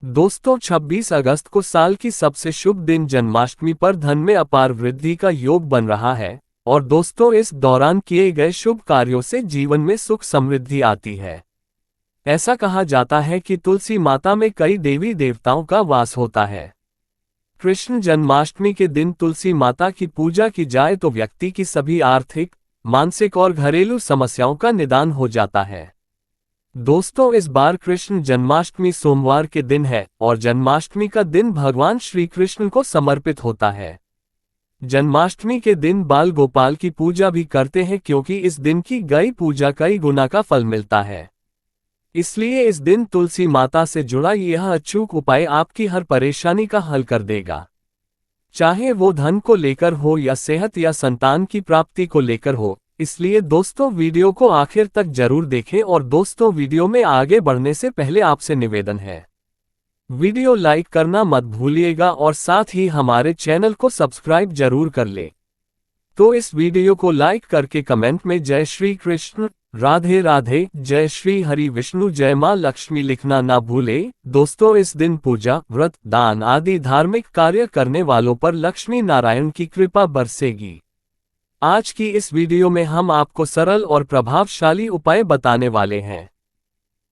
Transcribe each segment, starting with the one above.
दोस्तों 26 अगस्त को साल की सबसे शुभ दिन जन्माष्टमी पर धन में अपार वृद्धि का योग बन रहा है। और दोस्तों इस दौरान किए गए शुभ कार्यों से जीवन में सुख समृद्धि आती है। ऐसा कहा जाता है कि तुलसी माता में कई देवी देवताओं का वास होता है। कृष्ण जन्माष्टमी के दिन तुलसी माता की पूजा की जाए तो व्यक्ति की सभी आर्थिक, मानसिक और घरेलू समस्याओं का निदान हो जाता है। दोस्तों इस बार कृष्ण जन्माष्टमी सोमवार के दिन है और जन्माष्टमी का दिन भगवान श्री कृष्ण को समर्पित होता है। जन्माष्टमी के दिन बाल गोपाल की पूजा भी करते हैं क्योंकि इस दिन की गई पूजा कई गुना का फल मिलता है। इसलिए इस दिन तुलसी माता से जुड़ा यह अचूक उपाय आपकी हर परेशानी का हल कर देगा। चाहे वो धन को लेकर हो या सेहत या संतान की प्राप्ति को लेकर हो। इसलिए दोस्तों वीडियो को आखिर तक जरूर देखें और दोस्तों वीडियो में आगे बढ़ने से पहले आपसे निवेदन है, वीडियो लाइक करना मत भूलिएगा और साथ ही हमारे चैनल को सब्सक्राइब जरूर कर ले। तो इस वीडियो को लाइक करके कमेंट में जय श्री कृष्ण, राधे राधे, जय श्री हरि विष्णु, जय मां लक्ष्मी लिखना ना भूले। दोस्तों इस दिन पूजा, व्रत, दान आदि धार्मिक कार्य करने वालों पर लक्ष्मी नारायण की कृपा बरसेगी। आज की इस वीडियो में हम आपको सरल और प्रभावशाली उपाय बताने वाले हैं।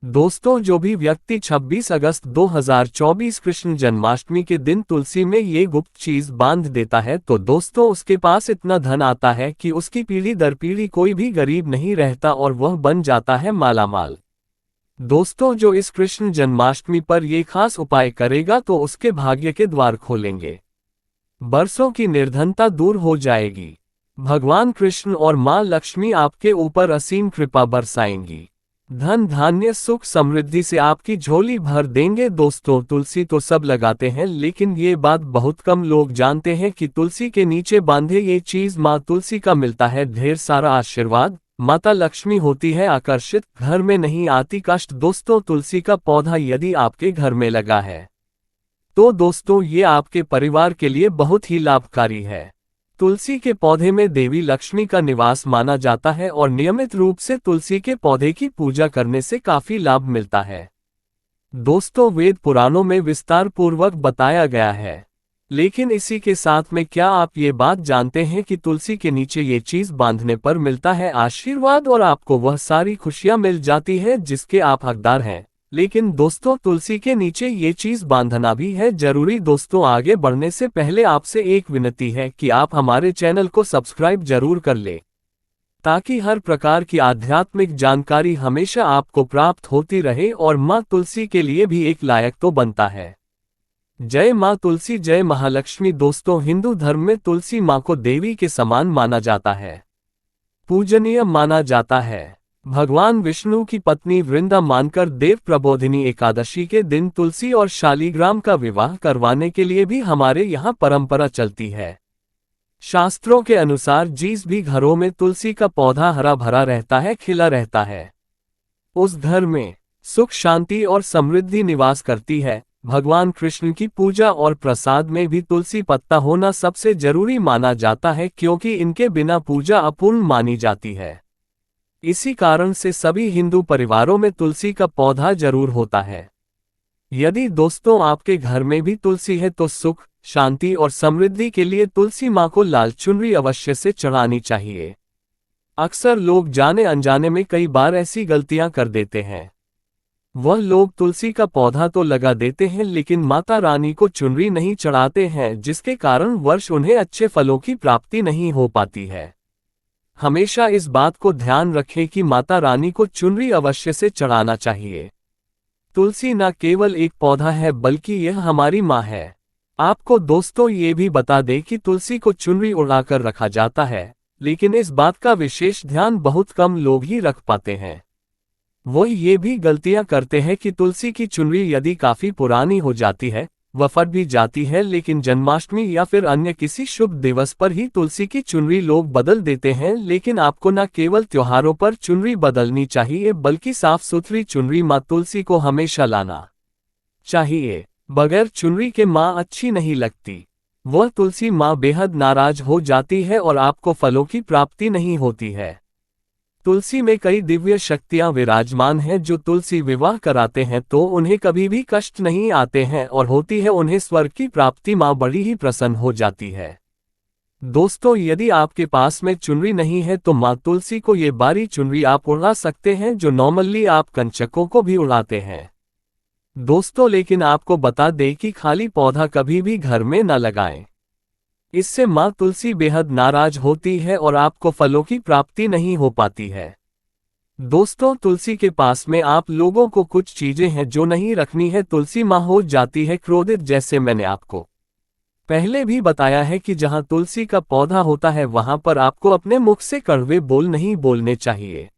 दोस्तों जो भी व्यक्ति 26 अगस्त 2024 कृष्ण जन्माष्टमी के दिन तुलसी में ये गुप्त चीज बांध देता है तो दोस्तों उसके पास इतना धन आता है कि उसकी पीढ़ी दर पीढ़ी कोई भी गरीब नहीं रहता और वह बन जाता है मालामाल। दोस्तों जो इस कृष्ण जन्माष्टमी पर ये खास उपाय करेगा तो उसके भाग्य के द्वार खोलेंगे, बरसों की निर्धनता दूर हो जाएगी। भगवान कृष्ण और मां लक्ष्मी आपके ऊपर असीम कृपा बरसाएंगी। धन धान्य सुख समृद्धि से आपकी झोली भर देंगे। दोस्तों तुलसी तो सब लगाते हैं लेकिन ये बात बहुत कम लोग जानते हैं कि तुलसी के नीचे बांधे ये चीज मां तुलसी का मिलता है ढेर सारा आशीर्वाद। माता लक्ष्मी होती है आकर्षित, घर में नहीं आती कष्ट। दोस्तों तुलसी का पौधा यदि आपके घर में लगा है तो दोस्तों ये आपके परिवार के लिए बहुत ही लाभकारी है। तुलसी के पौधे में देवी लक्ष्मी का निवास माना जाता है और नियमित रूप से तुलसी के पौधे की पूजा करने से काफी लाभ मिलता है। दोस्तों वेद पुराणों में विस्तार पूर्वक बताया गया है, लेकिन इसी के साथ में क्या आप ये बात जानते हैं कि तुलसी के नीचे ये चीज बांधने पर मिलता है आशीर्वाद और आपको वह सारी खुशियां मिल जाती है जिसके आप हकदार हैं। लेकिन दोस्तों तुलसी के नीचे ये चीज बांधना भी है जरूरी। दोस्तों आगे बढ़ने से पहले आपसे एक विनती है कि आप हमारे चैनल को सब्सक्राइब जरूर कर ले ताकि हर प्रकार की आध्यात्मिक जानकारी हमेशा आपको प्राप्त होती रहे और मां तुलसी के लिए भी एक लायक तो बनता है। जय मां तुलसी, जय महालक्ष्मी। दोस्तों हिंदू धर्म में तुलसी मां को देवी के समान माना जाता है, पूजनीय माना जाता है। भगवान विष्णु की पत्नी वृंदा मानकर देव प्रबोधिनी एकादशी के दिन तुलसी और शालीग्राम का विवाह करवाने के लिए भी हमारे यहाँ परंपरा चलती है। शास्त्रों के अनुसार जिस भी घरों में तुलसी का पौधा हरा भरा रहता है, खिला रहता है, उस घर में सुख शांति और समृद्धि निवास करती है। भगवान कृष्ण की पूजा और प्रसाद में भी तुलसी पत्ता होना सबसे जरूरी माना जाता है क्योंकि इनके बिना पूजा अपूर्ण मानी जाती है। इसी कारण से सभी हिंदू परिवारों में तुलसी का पौधा जरूर होता है। यदि दोस्तों आपके घर में भी तुलसी है तो सुख शांति और समृद्धि के लिए तुलसी मां को लाल चुनरी अवश्य से चढ़ानी चाहिए। अक्सर लोग जाने अनजाने में कई बार ऐसी गलतियां कर देते हैं। वह लोग तुलसी का पौधा तो लगा देते हैं लेकिन माता रानी को चुनरी नहीं चढ़ाते हैं जिसके कारण वर्ष उन्हें अच्छे फलों की प्राप्ति नहीं हो पाती है। हमेशा इस बात को ध्यान रखें कि माता रानी को चुनरी अवश्य से चढ़ाना चाहिए। तुलसी न केवल एक पौधा है बल्कि यह हमारी माँ है। आपको दोस्तों ये भी बता दें कि तुलसी को चुनरी उड़ाकर रखा जाता है, लेकिन इस बात का विशेष ध्यान बहुत कम लोग ही रख पाते हैं। वो ये भी गलतियां करते हैं कि तुलसी की चुनरी यदि काफी पुरानी हो जाती है, वह फट भी जाती है, लेकिन जन्माष्टमी या फिर अन्य किसी शुभ दिवस पर ही तुलसी की चुनरी लोग बदल देते हैं। लेकिन आपको न केवल त्योहारों पर चुनरी बदलनी चाहिए बल्कि साफ सुथरी चुनरी मां तुलसी को हमेशा लाना चाहिए। बगैर चुनरी के मां अच्छी नहीं लगती, वह तुलसी मां बेहद नाराज हो जाती है और आपको फलों की प्राप्ति नहीं होती है। तुलसी में कई दिव्य शक्तियां विराजमान हैं जो तुलसी विवाह कराते हैं तो उन्हें कभी भी कष्ट नहीं आते हैं और होती है उन्हें स्वर्ग की प्राप्ति, मां बड़ी ही प्रसन्न हो जाती है। दोस्तों, यदि आपके पास में चुनरी नहीं है तो मां तुलसी को ये बारी चुनरी आप उड़ा सकते हैं जो नॉर्मली आप कंचकों को भी उड़ाते हैं। दोस्तों, लेकिन आपको बता दें कि खाली पौधा कभी भी घर में न लगाएं। इससे मां तुलसी बेहद नाराज होती है और आपको फलों की प्राप्ति नहीं हो पाती है। दोस्तों, तुलसी के पास में आप लोगों को कुछ चीजें हैं जो नहीं रखनी है। तुलसी मां हो जाती है क्रोधित, जैसे मैंने आपको पहले भी बताया है कि जहां तुलसी का पौधा होता है वहां पर आपको अपने मुख से कड़वे बोल नहीं बोलने चाहिए।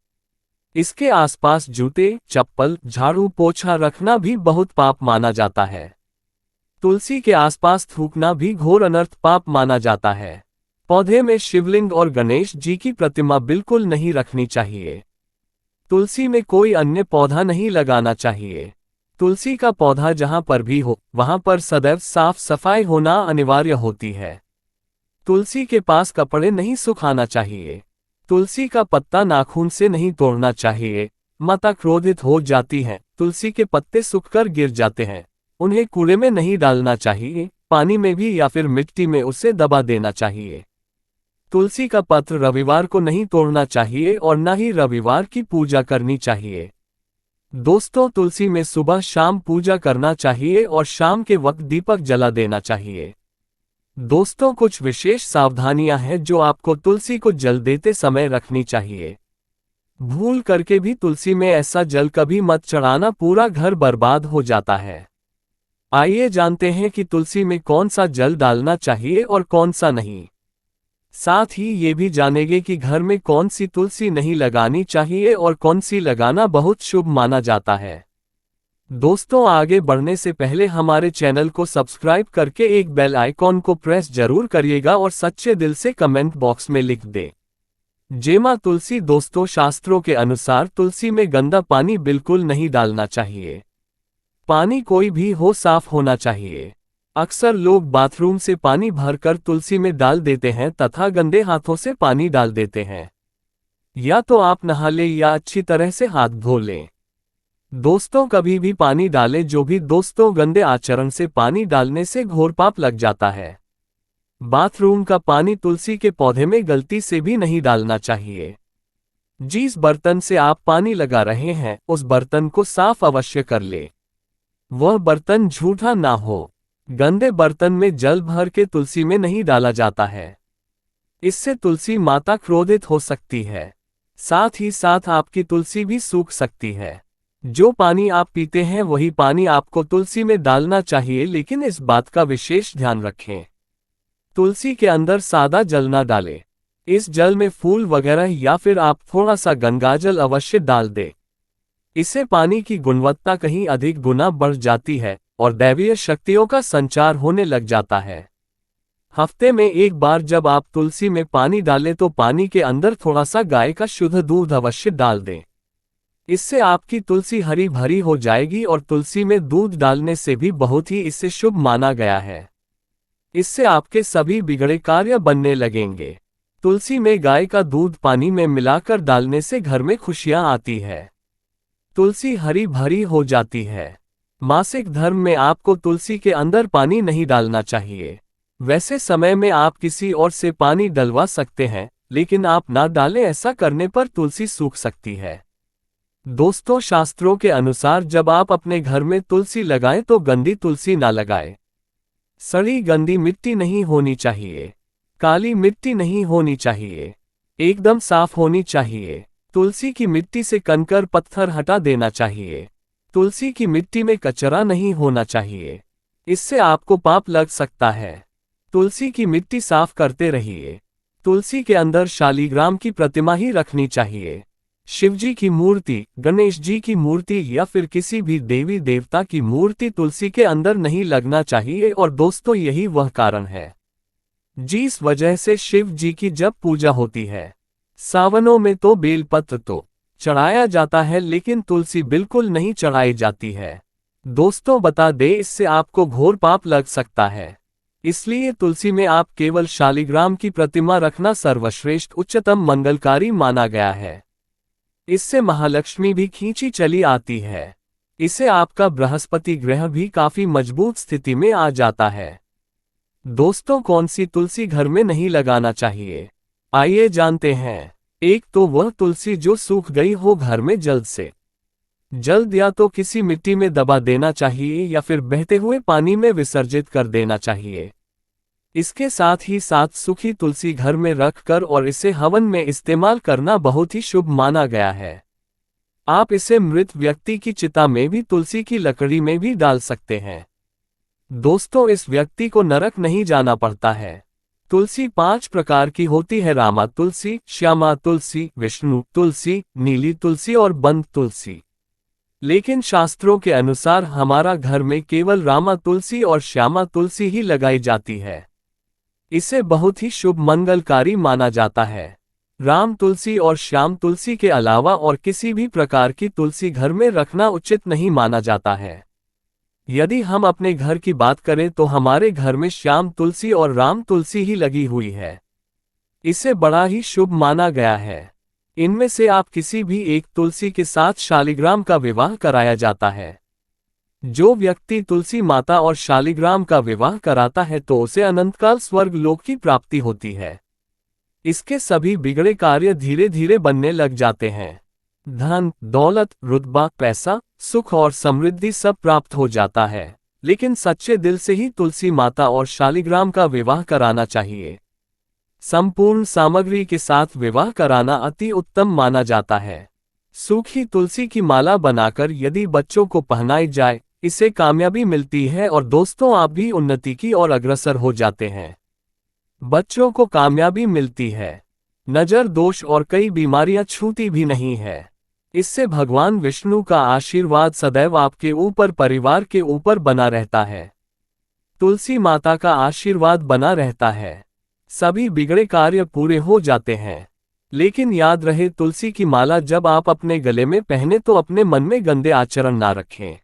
इसके आसपास जूते, चप्पल, झाड़ू, पोछा रखना भी बहुत पाप माना जाता है। तुलसी के आसपास थूकना भी घोर अनर्थ पाप माना जाता है। पौधे में शिवलिंग और गणेश जी की प्रतिमा बिल्कुल नहीं रखनी चाहिए। तुलसी में कोई अन्य पौधा नहीं लगाना चाहिए। तुलसी का पौधा जहां पर भी हो वहां पर सदैव साफ सफाई होना अनिवार्य होती है। तुलसी के पास कपड़े नहीं सुखाना चाहिए। तुलसी का पत्ता नाखून से नहीं तोड़ना चाहिए। माता क्रोधित हो जाती है। तुलसी के पत्ते सूखकर गिर जाते हैं, उन्हें कूड़े में नहीं डालना चाहिए, पानी में भी या फिर मिट्टी में उसे दबा देना चाहिए। तुलसी का पत्र रविवार को नहीं तोड़ना चाहिए और न ही रविवार की पूजा करनी चाहिए। दोस्तों, तुलसी में सुबह शाम पूजा करना चाहिए और शाम के वक्त दीपक जला देना चाहिए। दोस्तों, कुछ विशेष सावधानियां हैं जो आपको तुलसी को जल देते समय रखनी चाहिए। भूल करके भी तुलसी में ऐसा जल कभी मत चढ़ाना, पूरा घर बर्बाद हो जाता है। आइए जानते हैं कि तुलसी में कौन सा जल डालना चाहिए और कौन सा नहीं। साथ ही ये भी जानेंगे कि घर में कौन सी तुलसी नहीं लगानी चाहिए और कौन सी लगाना बहुत शुभ माना जाता है। दोस्तों, आगे बढ़ने से पहले हमारे चैनल को सब्सक्राइब करके एक बेल आइकॉन को प्रेस जरूर करिएगा और सच्चे दिल से कमेंट बॉक्स में लिख दे जय मां तुलसी। दोस्तों, शास्त्रों के अनुसार तुलसी में गंदा पानी बिल्कुल नहीं डालना चाहिए। पानी कोई भी हो साफ होना चाहिए। अक्सर लोग बाथरूम से पानी भरकर तुलसी में डाल देते हैं तथा गंदे हाथों से पानी डाल देते हैं। या तो आप नहा लें या अच्छी तरह से हाथ धो लें। दोस्तों, कभी भी पानी डालें जो भी दोस्तों गंदे आचरण से पानी डालने से घोर पाप लग जाता है। बाथरूम का पानी तुलसी के पौधे में गलती से भी नहीं डालना चाहिए। जिस बर्तन से आप पानी लगा रहे हैं उस बर्तन को साफ अवश्य कर ले। वह बर्तन झूठा ना हो। गंदे बर्तन में जल भर के तुलसी में नहीं डाला जाता है। इससे तुलसी माता क्रोधित हो सकती है। साथ ही साथ आपकी तुलसी भी सूख सकती है। जो पानी आप पीते हैं वही पानी आपको तुलसी में डालना चाहिए, लेकिन इस बात का विशेष ध्यान रखें। तुलसी के अंदर सादा जल ना डालें। इस जल में फूल वगैरह या फिर आप थोड़ा सा गंगाजल अवश्य डाल दें। इससे पानी की गुणवत्ता कहीं अधिक गुना बढ़ जाती है और दैवीय शक्तियों का संचार होने लग जाता है। हफ्ते में एक बार जब आप तुलसी में पानी डालें तो पानी के अंदर थोड़ा सा गाय का शुद्ध दूध अवश्य डाल दें। इससे आपकी तुलसी हरी भरी हो जाएगी और तुलसी में दूध डालने से भी बहुत ही इससे शुभ माना गया है। इससे आपके सभी बिगड़े कार्य बनने लगेंगे। तुलसी में गाय का दूध पानी में मिलाकर डालने से घर में खुशियां आती है। तुलसी हरी भरी हो जाती है। मासिक धर्म में आपको तुलसी के अंदर पानी नहीं डालना चाहिए। वैसे समय में आप किसी और से पानी डलवा सकते हैं, लेकिन आप ना डालें, ऐसा करने पर तुलसी सूख सकती है। दोस्तों, शास्त्रों के अनुसार जब आप अपने घर में तुलसी लगाएं तो गंदी तुलसी ना लगाएं। सड़ी गंदी मिट्टी नहीं होनी चाहिए। काली मिट्टी नहीं होनी चाहिए। एकदम साफ होनी चाहिए। तुलसी की मिट्टी से कंकर पत्थर हटा देना चाहिए। तुलसी की मिट्टी में कचरा नहीं होना चाहिए। इससे आपको पाप लग सकता है। तुलसी की मिट्टी साफ करते रहिए। तुलसी के अंदर शालीग्राम की प्रतिमा ही रखनी चाहिए। शिवजी की मूर्ति, गणेश जी की मूर्ति या फिर किसी भी देवी देवता की मूर्ति तुलसी के अंदर नहीं लगना चाहिए। और दोस्तों, यही वह कारण है जिस वजह से शिव जी की जब पूजा होती है सावनों में तो बेलपत्र तो चढ़ाया जाता है, लेकिन तुलसी बिल्कुल नहीं चढ़ाई जाती है। दोस्तों, बता दें, इससे आपको घोर पाप लग सकता है। इसलिए तुलसी में आप केवल शालीग्राम की प्रतिमा रखना सर्वश्रेष्ठ उच्चतम मंगलकारी माना गया है। इससे महालक्ष्मी भी खींची चली आती है। इससे आपका बृहस्पति ग्रह भी काफी मजबूत स्थिति में आ जाता है। दोस्तों, कौन सी तुलसी घर में नहीं लगाना चाहिए, आइए जानते हैं। एक तो वह तुलसी जो सूख गई हो घर में जल्द या तो किसी मिट्टी में दबा देना चाहिए या फिर बहते हुए पानी में विसर्जित कर देना चाहिए। इसके साथ ही साथ सूखी तुलसी घर में रखकर और इसे हवन में इस्तेमाल करना बहुत ही शुभ माना गया है। आप इसे मृत व्यक्ति की चिता में भी तुलसी की लकड़ी में भी डाल सकते हैं। दोस्तों, इस व्यक्ति को नरक नहीं जाना पड़ता है। तुलसी 5 प्रकार की होती है: रामा तुलसी, श्यामा तुलसी, विष्णु तुलसी, नीली तुलसी और बंद तुलसी। लेकिन शास्त्रों के अनुसार हमारा घर में केवल रामा तुलसी और श्यामा तुलसी ही लगाई जाती है। इसे बहुत ही शुभ मंगलकारी माना जाता है। राम तुलसी और श्याम तुलसी के अलावा और किसी भी प्रकार की तुलसी घर में रखना उचित नहीं माना जाता है। यदि हम अपने घर की बात करें तो हमारे घर में श्याम तुलसी और राम तुलसी ही लगी हुई है। इसे बड़ा ही शुभ माना गया है। इनमें से आप किसी भी एक तुलसी के साथ शालिग्राम का विवाह कराया जाता है। जो व्यक्ति तुलसी माता और शालिग्राम का विवाह कराता है तो उसे अनंतकाल स्वर्ग लोक की प्राप्ति होती है। इसके सभी बिगड़े कार्य धीरे धीरे बनने लग जाते हैं। धन, दौलत, रुतबा, पैसा, सुख और समृद्धि सब प्राप्त हो जाता है। लेकिन सच्चे दिल से ही तुलसी माता और शालिग्राम का विवाह कराना चाहिए। संपूर्ण सामग्री के साथ विवाह कराना अति उत्तम माना जाता है। सूखी तुलसी की माला बनाकर यदि बच्चों को पहनाई जाए, इससे कामयाबी मिलती है और दोस्तों आप भी उन्नति की ओर अग्रसर हो जाते हैं। बच्चों को कामयाबी मिलती है, नजर दोष और कई बीमारियां छूती भी नहीं है। इससे भगवान विष्णु का आशीर्वाद सदैव आपके ऊपर, परिवार के ऊपर बना रहता है। तुलसी माता का आशीर्वाद बना रहता है, सभी बिगड़े कार्य पूरे हो जाते हैं। लेकिन याद रहे, तुलसी की माला जब आप अपने गले में पहने तो अपने मन में गंदे आचरण ना रखें,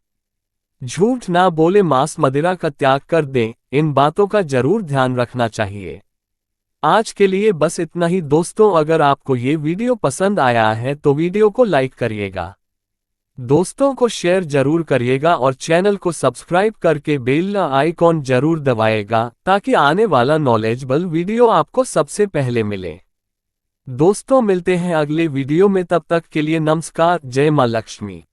झूठ ना बोले, मांस मदिरा का त्याग कर दें। इन बातों का जरूर ध्यान रखना चाहिए। आज के लिए बस इतना ही दोस्तों। अगर आपको ये वीडियो पसंद आया है तो वीडियो को लाइक करिएगा, दोस्तों को शेयर जरूर करिएगा और चैनल को सब्सक्राइब करके बेल आइकॉन जरूर दबाएगा ताकि आने वाला नॉलेजेबल वीडियो आपको सबसे पहले मिले। दोस्तों, मिलते हैं अगले वीडियो में, तब तक के लिए नमस्कार। जय मां लक्ष्मी।